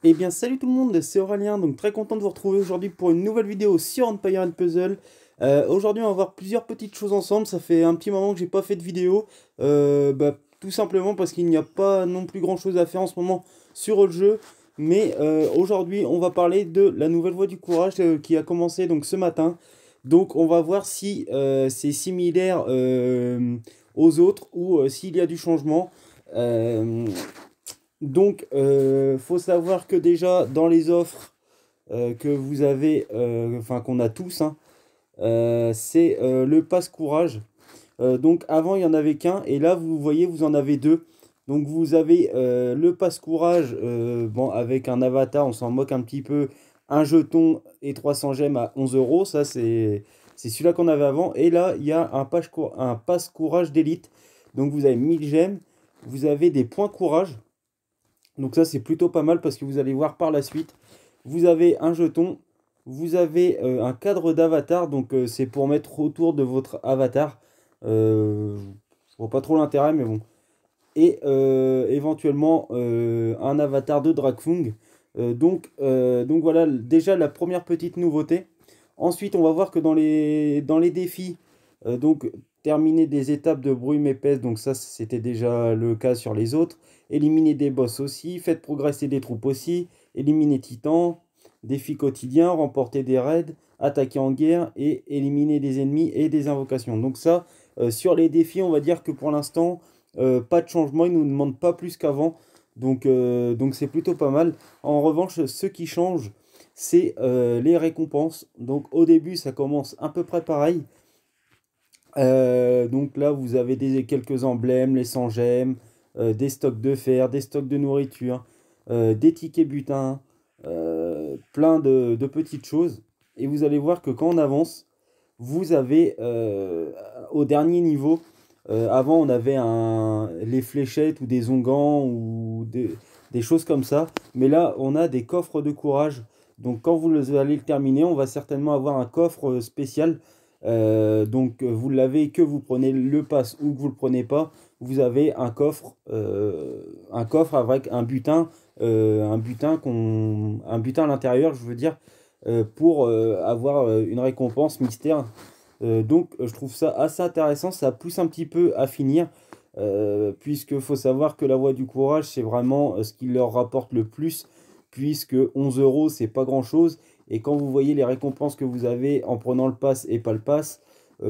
Eh bien salut tout le monde, c'est Aurélien, donc très content de vous retrouver aujourd'hui pour une nouvelle vidéo sur Empire and Puzzle. Aujourd'hui on va voir plusieurs petites choses ensemble, ça fait un petit moment que j'ai pas fait de vidéo, tout simplement parce qu'il n'y a pas non plus grand chose à faire en ce moment sur le jeu. Mais aujourd'hui on va parler de la nouvelle voie du courage qui a commencé donc ce matin. Donc on va voir si c'est similaire aux autres ou s'il y a du changement. Euh, faut savoir que déjà dans les offres que vous avez, enfin qu'on a tous, hein, c'est le passe courage. Donc avant il y en avait qu'un et là vous voyez vous en avez deux. Donc vous avez le passe courage, bon avec un avatar, on s'en moque un petit peu, un jeton et 300 gemmes à 11 euros. Ça c'est celui-là qu'on avait avant. Et là il y a un passe courage d'élite. Donc vous avez 1000 gemmes, vous avez des points courage. Donc ça c'est plutôt pas mal parce que vous allez voir par la suite. Vous avez un jeton, vous avez un cadre d'avatar, donc c'est pour mettre autour de votre avatar. Je vois pas trop l'intérêt mais bon. Et éventuellement un avatar de Drakfung. Donc voilà déjà la première petite nouveauté. Ensuite on va voir que dans les défis, donc terminer des étapes de brume épaisse, donc ça c'était déjà le cas sur les autres. Éliminer des boss aussi, faites progresser des troupes aussi, éliminer Titan, défis quotidiens, remporter des raids, attaquer en guerre et éliminer des ennemis et des invocations. Donc ça, sur les défis, on va dire que pour l'instant, pas de changement, ils ne nous demandent pas plus qu'avant. Donc c'est plutôt pas mal. En revanche, ce qui change, c'est les récompenses. Donc au début, ça commence à peu près pareil. Donc là, vous avez quelques emblèmes, les 100 gemmes, des stocks de fer, des stocks de nourriture, des tickets butin, plein de petites choses. Et vous allez voir que quand on avance, vous avez au dernier niveau, avant on avait les fléchettes ou des onguents ou des choses comme ça. Mais là, on a des coffres de courage. Donc quand vous allez le terminer, on va certainement avoir un coffre spécial. Vous l'avez, que vous prenez le pass ou que vous le prenez pas, vous avez un coffre avec un butin à l'intérieur, je veux dire, pour avoir une récompense mystère. Je trouve ça assez intéressant, ça pousse un petit peu à finir, puisque faut savoir que la voie du courage, c'est vraiment ce qui leur rapporte le plus, puisque 11 euros, c'est pas grand-chose. Et quand vous voyez les récompenses que vous avez en prenant le pass et pas le pass,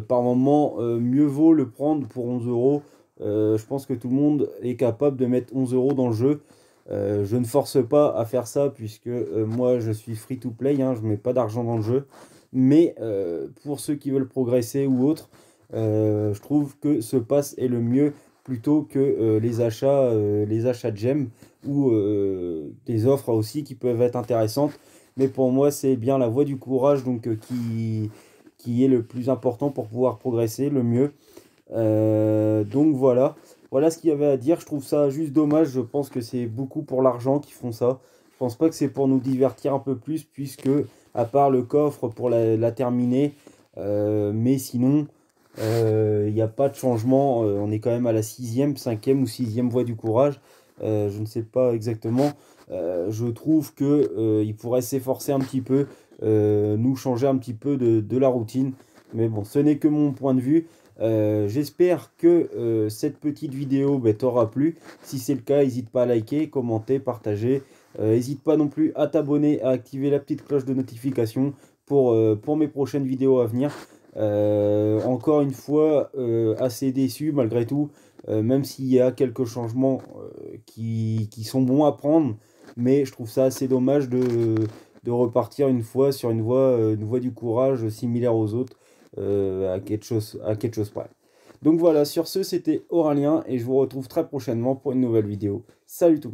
par moment, mieux vaut le prendre pour 11 euros. Je pense que tout le monde est capable de mettre 11 euros dans le jeu. Je ne force pas à faire ça puisque moi je suis free to play, hein, je ne mets pas d'argent dans le jeu. Mais pour ceux qui veulent progresser ou autre, je trouve que ce pass est le mieux plutôt que les achats de gemmes ou des offres aussi qui peuvent être intéressantes. Mais pour moi, c'est bien la voie du courage qui est le plus important pour pouvoir progresser le mieux. Donc voilà, voilà ce qu'il y avait à dire. Je trouve ça juste dommage. Je pense que c'est beaucoup pour l'argent qu'ils font ça. Je pense pas que c'est pour nous divertir un peu plus, puisque à part le coffre pour la terminer, mais sinon, il n'y a pas de changement. On est quand même à la 6e, 5e ou 6e voie du courage. Je ne sais pas exactement. Je trouve que il pourrait s'efforcer un petit peu, nous changer un petit peu de la routine. Mais bon, ce n'est que mon point de vue. J'espère que cette petite vidéo t'aura plu. Si c'est le cas, n'hésite pas à liker, commenter, partager. N'hésite pas non plus à t'abonner, à activer la petite cloche de notification pour mes prochaines vidéos à venir. Encore une fois, assez déçu malgré tout, même s'il y a quelques changements qui sont bons à prendre. Mais je trouve ça assez dommage de repartir une fois sur une voie du courage similaire aux autres, à quelque chose près. Donc voilà, sur ce, c'était Aurélien et je vous retrouve très prochainement pour une nouvelle vidéo. Salut tout le monde!